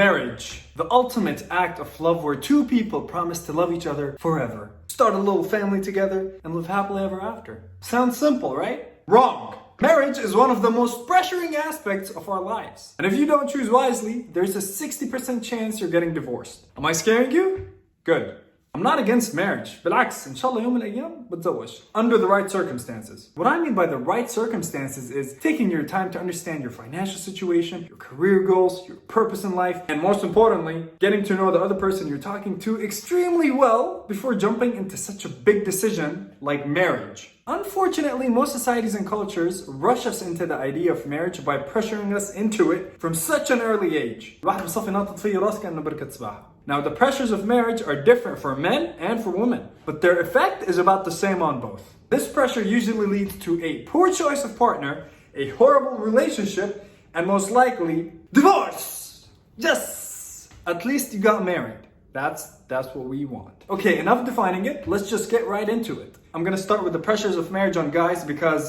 Marriage, the ultimate act of love where two people promise to love each other forever. Start a little family together and live happily ever after. Sounds simple, right? Wrong. Marriage is one of the most pressuring aspects of our lives. And if you don't choose wisely, there's a 60% chance you're getting divorced. Am I scaring you? Good. I'm not against marriage. بالعكس, إن شاء الله يوم من الأيام بتزوج. Under the right circumstances. What I mean by the right circumstances is taking your time to understand your financial situation, your career goals, your purpose in life, and most importantly, getting to know the other person you're talking to extremely well before jumping into such a big decision like marriage. Unfortunately, most societies and cultures rush us into the idea of marriage by pressuring us into it from such an early age. الواحد بصفي ناطط فيه راسك كأنه بركة سباحة. Now, the pressures of marriage are different for men and for women, but their effect is about the same on both. This pressure usually leads to a poor choice of partner, a horrible relationship, and most likely, divorce! Yes! At least you got married. That's what we want. Okay, enough defining it. Let's just get right into it. I'm gonna start with the pressures of marriage on guys because,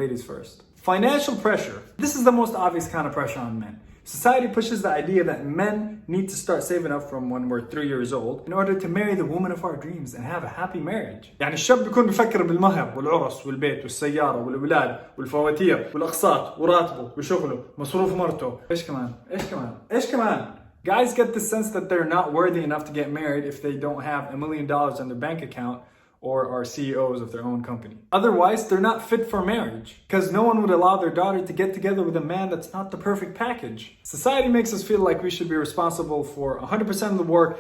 ladies first. Financial pressure. This is the most obvious kind of pressure on men. Society pushes the idea that men need to start saving up from when we're 3 years old in order to marry the woman of our dreams and have a happy marriage. يعني الشاب بيكون بفكر بالمهر والعرس والبيت والسيارة والأولاد والفواتير والأقساط وراتبه وشغله مصروف مرته. إيش كمان? Guys get the sense that they're not worthy enough to get married if they don't have $1 million in their bank account or are CEOs of their own company. Otherwise, they're not fit for marriage because no one would allow their daughter to get together with a man that's not the perfect package. Society makes us feel like we should be responsible for 100% of the work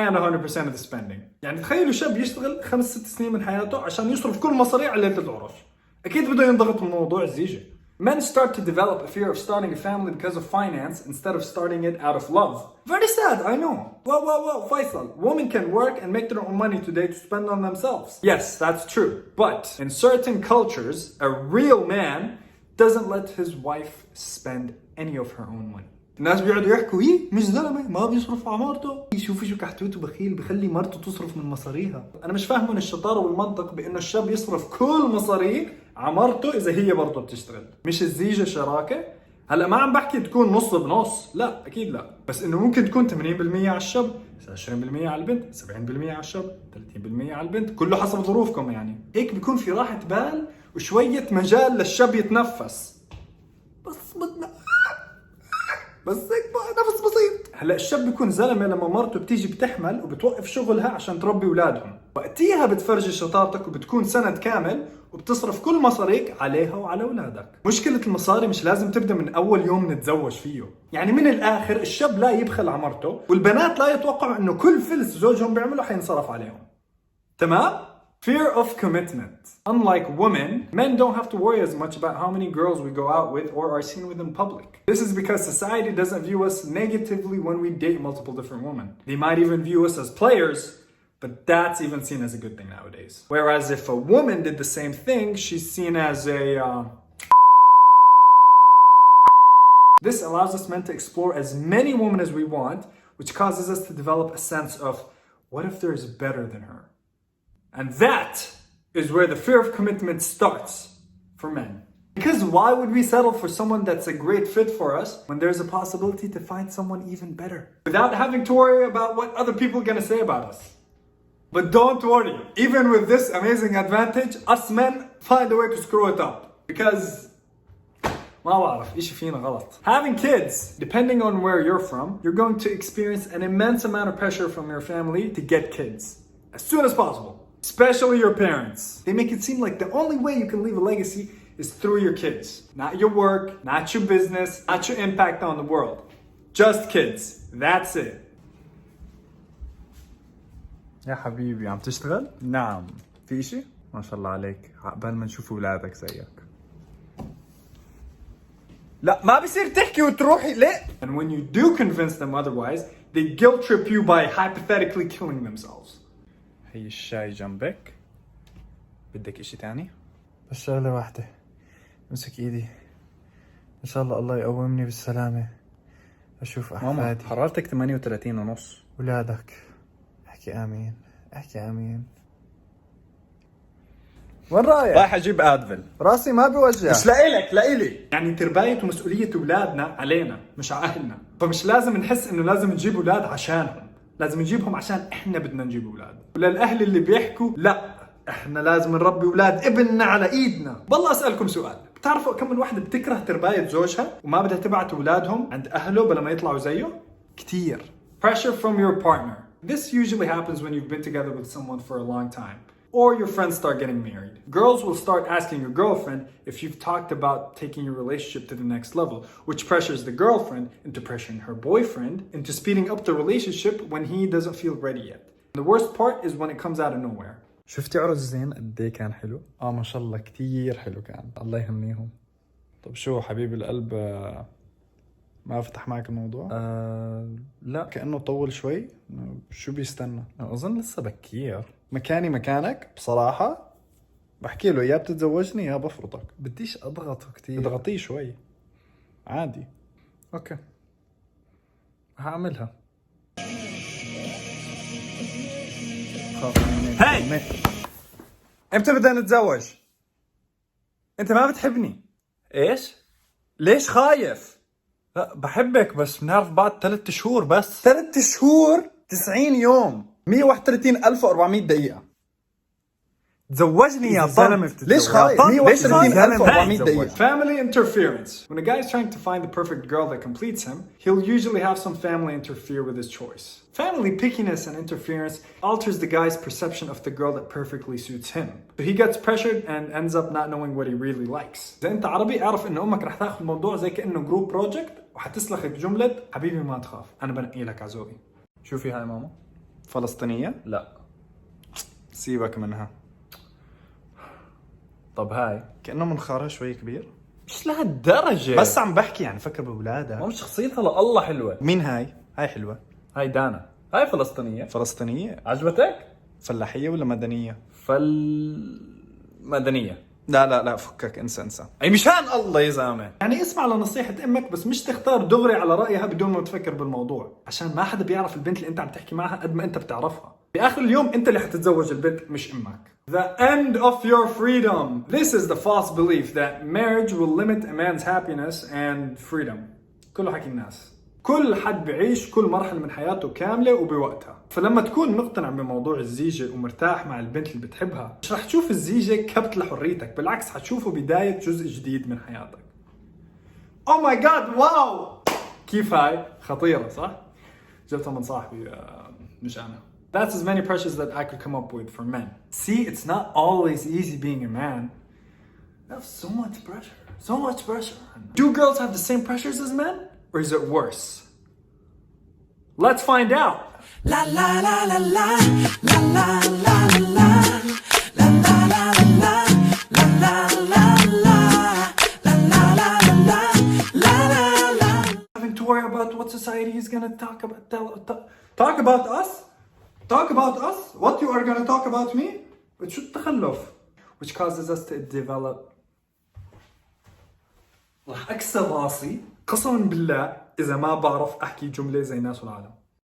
and 100% of the spending. يعني تخيلوا شاب يشتغل 5-6 سنين من حياته عشان يصرف كل مصاريع على ليلة العرس. أكيد بده ينضغط من موضوع الزيجة. Men start to develop a fear of starting a family because of finance instead of starting it out of love. Very sad, I know. Whoa, Faisal. Women can work and make their own money today to spend on themselves. Yes, that's true. But in certain cultures, a real man doesn't let his wife spend any of her own money. الناس بيقعدوا يحكوا مش زلمه ما بيصرف على مرته. شوفي شو كحتوته بخيل بخلي مرته تصرف من مصاريها. انا مش فاهم من الشطاره والمنطق بانه الشاب يصرف كل مصاريه على مرته اذا هي برضه بتشتغل. مش الزيجه شراكه؟ هلا ما عم بحكي تكون نص بنص، لا اكيد لا، بس انه ممكن تكون 80% على الشاب، 20% على البنت، 70% على الشاب، 30% على البنت، كله حسب ظروفكم يعني. هيك بيكون في راحه بال وشويه مجال للشاب يتنفس. بس هيك نفس بسيط. هلا الشاب بيكون زلمه لما مرته بتيجي بتحمل وبتوقف شغلها عشان تربي اولادهم، وقتيها بتفرجي شطارتك وبتكون سند كامل وبتصرف كل مصاريك عليها وعلى اولادك. مشكله المصاري مش لازم تبدا من اول يوم نتزوج فيه. يعني من الاخر الشاب لا يبخل على مرته والبنات لا يتوقعوا انه كل فلس زوجهم بيعمله حينصرف عليهم. تمام؟ Fear of commitment. Unlike women, men don't have to worry as much about how many girls we go out with or are seen with in public. This is because society doesn't view us negatively when we date multiple different women. They might even view us as players, but that's even seen as a good thing nowadays. Whereas if a woman did the same thing, she's seen as a... This allows us men to explore as many women as we want, which causes us to develop a sense of, what if there's better than her? And that is where the fear of commitment starts for men. Because why would we settle for someone that's a great fit for us when there's a possibility to find someone even better without having to worry about what other people are going to say about us? But don't worry, even with this amazing advantage, us men find a way to screw it up. Because ما بعرف إيش فينا غلط. Having kids, depending on where you're from, you're going to experience an immense amount of pressure from your family to get kids as soon as possible. Especially your parents. They make it seem like the only way you can leave a legacy is through your kids. Not your work, not your business, not your impact on the world. Just kids. That's it. يا حبيبي عم تشتغل؟ نعم. في إشي؟ ما شاء الله عليك. عقبال ما نشوف أولادك زيك. لا ما بصير تحكي وتروحي ليه؟ And when you do convince them otherwise, they guilt trip you by hypothetically killing themselves. هي الشاي جنبك. بدك اشي تاني؟ بس شغلة واحدة. امسك ايدي. ان شاء الله يقومني بالسلامة. اشوف احفادي. ماما حرارتك 38.5. ولادك. احكي امين. احكي امين. وين رايح؟ رايح اجيب ادفل. راسي ما بيوجع. مش لإلك، لإلي. يعني ترباية ومسؤولية اولادنا علينا مش على اهلنا، فمش لازم نحس انه لازم نجيب اولاد عشانهم، لازم نجيبهم عشان احنا بدنا نجيب اولاد. وللاهل اللي بيحكوا لا احنا لازم نربي اولاد ابننا على ايدنا، بالله اسالكم سؤال، بتعرفوا كم من وحده بتكره ترباية زوجها وما بدها تبعت اولادهم عند اهله بلا ما يطلعوا زيه؟ كتير. Pressure from your partner. This usually happens when you've been together with someone for a long time, or your friends start getting married. Girls will start asking your girlfriend if you've talked about taking your relationship to the next level, which pressures the girlfriend into pressuring her boyfriend into speeding up the relationship when he doesn't feel ready yet. The worst part is when it comes out of nowhere. شفتي عرس زين قد ايه كان حلو؟ ما شاء الله كتير حلو كان، الله يهنيهم. طب شو حبيب القلب، ما فتح معك الموضوع؟ لا كأنه طول شوي. شو بيستنى؟ اظن لسه بكير. مكاني مكانك بصراحة بحكي له يا بتتزوجني يا بفرضك. بديش اضغطه كتير. اضغطيه شوي عادي. اوكي هعملها. هاي امتى بدنا نتزوج؟ انت ما بتحبني. ايش؟ ليش خايف؟ لا بحبك بس بنعرف بعد 3 شهور بس. 3 شهور 90 يوم 131,400 دقيقة. تزوجني يا زلمة. ليش خايف؟ ليش 131,400 دقيقة. Family interference. When a guy is trying to find the perfect girl that completes him, he'll usually have some family interfere with his choice. Family pickiness and interference alters the guy's perception of the girl that perfectly suits him. So he gets pressured and ends up not knowing what he really likes. إذا أنت عربي اعرف إن أمك رح تاخذ الموضوع زي كأنه جروب بروجكت وحتسلخك جملة حبيبي ما تخاف أنا بنقي لك عزوبي. شوفي هاي ماما. فلسطينية؟ لا. سيبك منها. طب هاي كأنه منخارها شوي كبير. مش لهالدرجة. بس عم بحكي يعني فكر بأولادها. ماما شخصيتها لله حلوة. مين هاي؟ هاي حلوة. هاي دانا. هاي فلسطينية. فلسطينية. عجبتك؟ فلاحية ولا مدنية؟ مدنية. لا فكك انسى. اي مشان الله يا زلمه. يعني اسمع لنصيحة امك بس مش تختار دغري على رأيها بدون ما تفكر بالموضوع، عشان ما حدا بيعرف البنت اللي انت عم تحكي معها قد ما انت بتعرفها. باخر اليوم انت اللي حتتزوج البنت مش امك. The end of your freedom. This is the false belief that marriage will limit a man's happiness and freedom. كله حكي الناس. كل حد بعيش كل مرحلة من حياته كاملة وبوقتها، فلما تكون مقتنع بموضوع الزيجة ومرتاح مع البنت اللي بتحبها مش رح تشوف الزيجة كبت لحريتك، بالعكس حتشوفه بداية جزء جديد من حياتك. Oh my god واو كيف هاي خطيرة صح؟ جبتها من صاحبي مش أنا. That's as many pressures that I could come up with for men. See, it's not always easy being a man. I have so much pressure. So much pressure. Do girls have the same pressures as men? Or is it worse? Let's find out. La la la la la la la la la la la la la la la la la. Having to worry about what society is gonna talk about. Talk about us? Talk about us? What you are gonna talk about me? شو التخلف? Which causes us to develop. راح أكسر راسي قسما بالله إذا ما بعرف أحكي جملة زي الناس والعالم.